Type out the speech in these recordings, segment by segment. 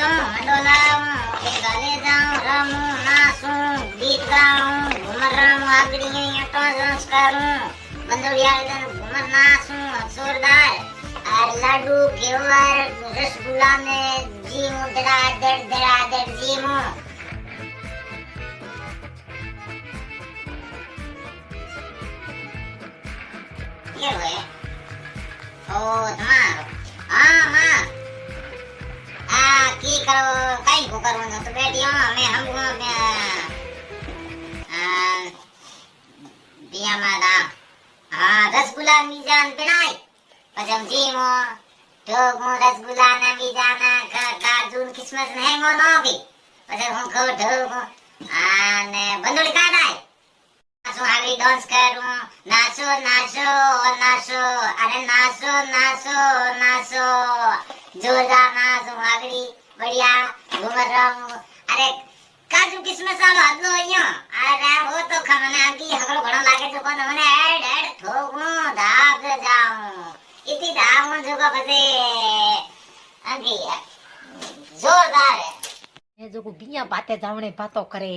नाचूं मंडोलाऊं के गले जाऊं रमूं नाचूं गीत गाऊं घूमर रमूं आगड़ी अटो डांस करूं बंदोड़िया दिन घूमर नाचूं जोरदार और लाडू घेवर रसगुल्ला में जीमू दड़ा दड़ जीमू ये हुए ओ तुम्हारो हाँ माँ की करो कहीं को करो ना तो बैठी हूँ मैं हम दिया मादा हाँ रसगुल्ला मीजान बनाई पजम जी मो तो मो रसगुल्ला ना मीजाना काजू किस्मत नहीं मो ना भी पजम हम को तो मो ने बंदोड़ी का दाई नाचो आगे डांस करूं नाचो नाचो नाचो अरे नाचो नाचो नाचो जोरदार नाचो आगड़ी बढ़िया घूमर रहूं अरे काजू किस्मत सालो हदलो यो अरे वो तो खमने आगी हगलो घणो लागे जो कोन मने एड एड ठोकू धाप जाऊं इती धाप जो को फसे आगी जोरदार है ये जो को बिया बाते जावणे बातो करे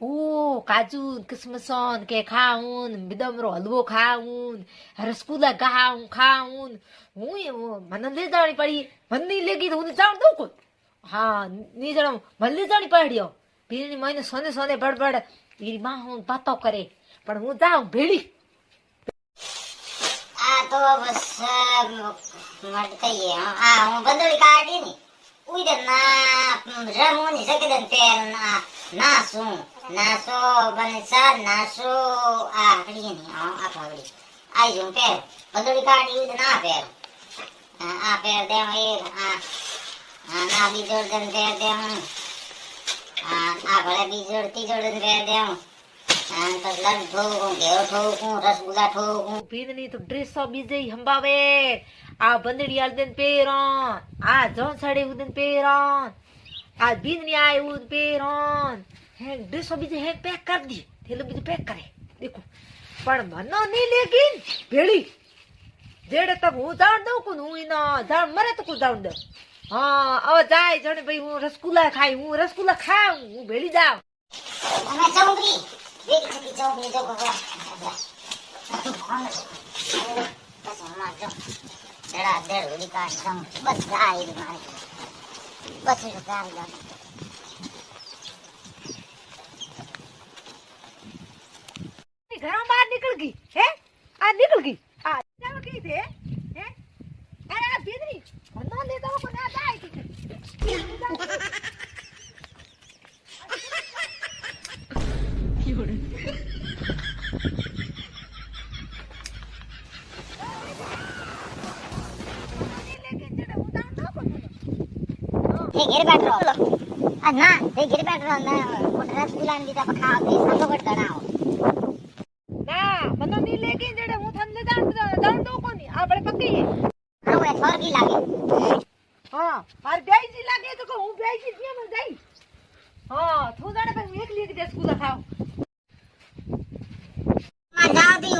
ओ काजू किस्मसन के खाऊन बिदमरो हलवो खाऊन रसगुल्ला खाऊन हूँ मन ले जानी पड़ी मन नहीं लेगी तो उन्हें जान दो को हाँ नहीं जाना मन ले जानी पड़ी फिर मैंने सोने सोने बड़ मेरी माँ हूँ बातों करे पर हूँ जाऊँ भेड़ी तो बस मरते ही है हूँ बंदोड़ी काटी नहीं उधर ना रमूं नहीं सके दन पैर नाचो नाचो बनसा नाचो आखड़ी नहीं आखड़ी आई जो पैर बंदोड़ी काटी उधर ना पैर पैर दे एक ना भी जोड़ दन पैर दे भले भी जोड़ती जोड़ दन पैर दे तो लग ठोकूं घेव ठोकूं रसगुल्ला ठोकूं फिर नहीं तो ड्रेस बीजे हंबावे आ बंदड़ी आल दिन पेरन आ जौन साड़े उदन पेरन आ बिंदनी आए उद पेरन है ड्रेस बीजे है पैक कर दी थेलो बीजे पैक करे देखो पर मनो नहीं लेकिन भेड़ी जेड़े तक हूँ जान दो को हूँ ना जान मरे तो को जान दो हाँ अब जाए जने भाई हूँ रसगुल्ला खाई हूँ रसगुल्ला खाऊं हूँ भेड़ी जाओ मैं चौंकड़ी देख सकी चौंकड़ी जो को बस हमारा जो दड़ा दड़ उड़ी का संग बस आई मारे बस ये कार ला घरों बाहर निकल गई है आ निकल गई आ जाओ की थे हैं अरे आ बिदरी बंदा ले जाओ को ना जाए घेर बैठ रहो ना घेर बैठ रहो ना रसगुल्ला भी तो खाओ दे सब बट गणाओ ना मनो नहीं लेके जेड़े हूं थन ले जान दो कोनी आ बड़े पक्की है हां वे थोर की लागे हां और ब्याई जी लागे तो को हूं ब्याई जी दिया में जाई हां तू जाने पर एक लिए रसगुल्ला खाओ मां जाओ दी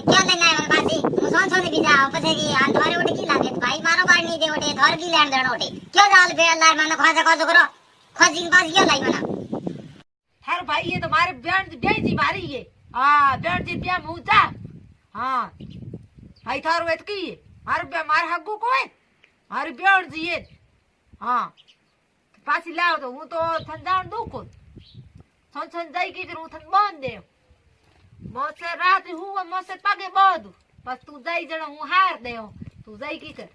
क्या लेना है बासी सोन सोने भी जाओ पछे की आ थोरे उठ की लागे भाई मारो बार नहीं दे उठे थोर की लेन देण उठे क्यों जाल बे अल्लाह मन खाजा खाजो करो खजिन पास क्या लाई मना हर भाई ये तो मारे ब्याई जी मारी है हां ब्याई जी ब्याह में जा हां भाई थारो एत की मार हग्गू को है मारे ब्याई जी है हां पासी लाओ तो हूं तो थन जान दो को थन जाई की करू थन बांध दे मोसे रात हुआ मोसे पागे बोद बस तू जाई जण हूं हार दे तू जाई की कर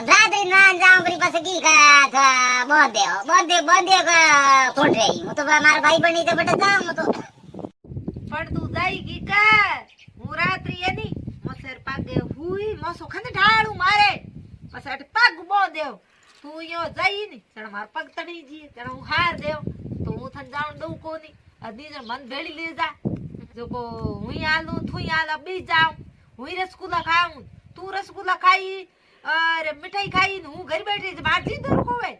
रात ना जाऊं बरी पास की का था बोद दे का फोड़ रही हूं तो मार भाई बनी तो बेटा जाऊं तो पर तू जाई की कर हूं रात्रि है नी मोसे पागे हुई मोसो खंद ढाळू मारे बस अट पग बोद दे तू यो जाई नी जण मार पग तड़ी जी जण हूं हार दे तो हूं थन जान दऊ कोनी अदी जे मन भेड़ी ले जा जो को हुई आलू थुई आला बी जाऊं हुई रसगुल्ला खाऊं तू रसगुल्ला खाई अरे मिठाई खाई हूं घर बैठे बाहर जी दूर को है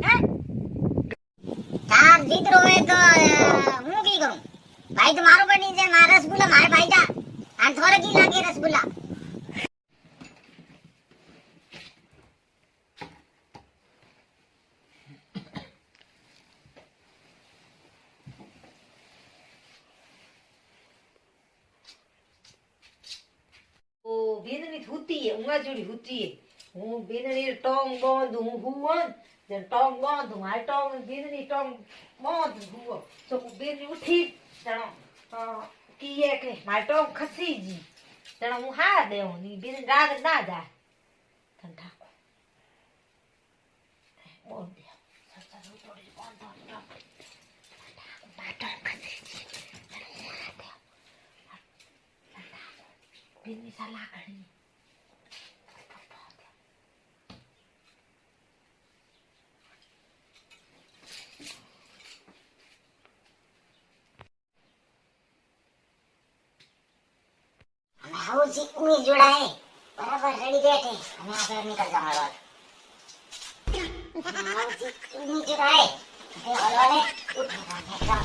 हैं तार जीत रोए तो हूं की करूं भाई तुम्हारो बनी जे मार रसगुल्ला मारे भाई जा अन थोड़े की लागे रसगुल्ला बीननी हुती है उंगा जोड़ी हुती है हूँ बीननी टोंग बांधू हुवन जन टोंग बांधू हाय टोंग बीननी टोंग बांध हुओ तो बीननी उठी जनो किए के माय टोंग खसी जी जनो हूँ हार दे हूँ नी बीन राग ना जाए ठंडा को बोल दिया सच्चा रो थोड़ी बांध दो माय टोंग खसी जी जनो हूँ हार दे बीननी सलाह करी हाउ जी उम्मीद जुड़ा है बराबर रेडी बैठे हम यहाँ से निकल जाऊंगा हाउ जी उम्मीद जुड़ा है ये हॉल वाले उठेगा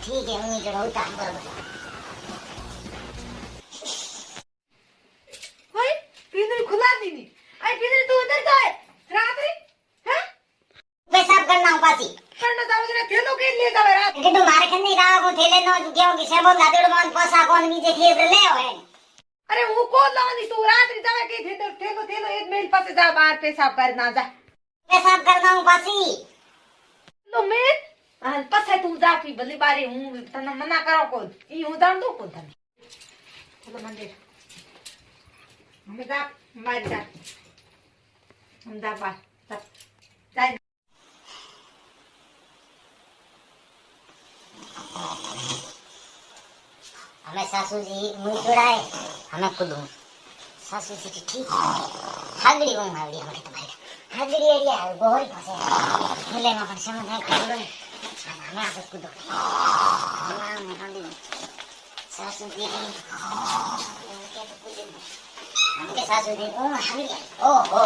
ठीक है उम्मीद जुड़ा उतार बराबर हाय बीननी खुला दी नहीं आई बीननी तू उधर जाए रात्रि हैं पेशाब करना हूँ पासी करना जाओ जरा थेलो के लिए जावे रात कि तुम मारे खन्नी गाँव को थेले नो गेहूं की सेबों दादड़ मान पोसा कौन नीचे खेत ले है अरे वो को लानी तू रात्रि जावे के थेलो थेलो थेलो एक मेल पासे जा बाहर पेशाब करना जा पेशाब करना हूँ पासी लो मेल पसे तू जा पी भली बारी हूँ तना मना करो को ई हूँ जान दो को तने चलो मंदिर हमें जा मार जा हम जा बाहर जा हमें सासू जी मुंह जुड़ाए हमें खुद हूँ सासू जी की ठीक है हागड़ी हूँ हागड़ी हमें तो भाई हागड़ी एरिया है गोहरी फंसे मिले में अपन समझ है करो हमें आगे खुद सासू जी हमके सासू जी ओ हागड़ी ओ ओ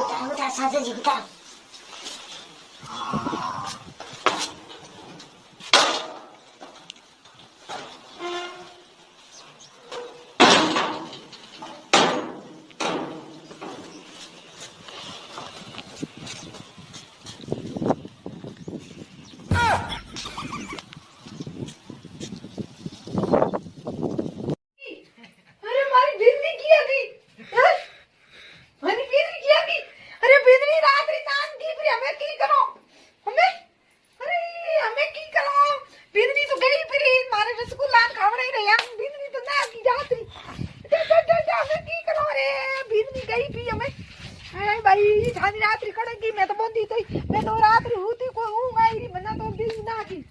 उतार उतार सासू जी उतार अरे मारी बिजली की अभी मारी बिजली की अभी अरे बिजली रात्रि नान की फिर हमें की करो हमें अरे हमें की करो बिजली तो गई फिर मारे रसगुल्ला खावड़े रहे हम बिजली तो ना की रात्रि जा हमें की करो रे बिजली गई भी हमें अरे भाई सारी रात्रि कड़ेगी मैं तो बंदी तो मैं तो रात्रि होती को ऊँग आई रही मना तो बिजली ना की